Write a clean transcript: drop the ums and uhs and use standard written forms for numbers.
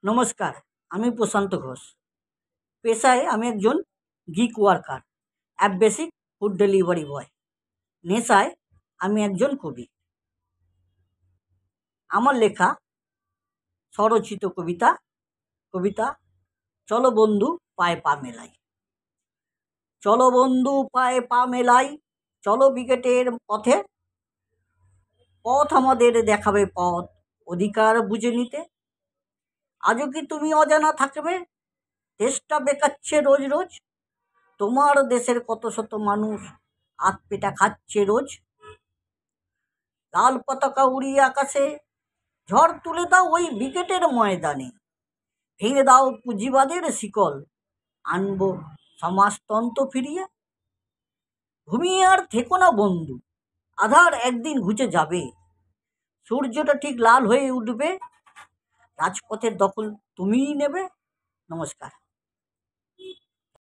নমস্কার, আমি প্রশান্ত ঘোষ। পেশায় আমি একজন gig worker, app basic food delivery boy. নেশায় আমি একজন কবি। আমার লেখা স্বরচিত কবিতা চলো বন্ধু পায়ে পা মেলাই। চলো বন্ধু পায়ে পা মেলাই, চলো ব্রিগেডের পথে। পথ আমাদের দেখাবে পথ, অধিকার বুঝে নিতে। আজও কি তুমি অজানা থাকবে, দেশটা বেকাচ্ছে রোজ রোজ। তোমার দেশের কত শত মানুষ আধপেটা খাচ্ছে রোজ। লাল পতাকা উড়িয়ে আকাশে, ঝড় তুলে দাও ওই ব্রিগেডের ময়দানে। ভেঙে দাও পুঁজিবাদের শিকল, আনবো সমাজতন্ত্র ফিরিয়ে। ঘুমিয়ে আর থেকো না বন্ধু, আধার একদিন ঘুচে যাবে। সূর্যটা ঠিক লাল হয়ে উঠবে, রাজপথের দখল তুমিই নেবে। নমস্কার।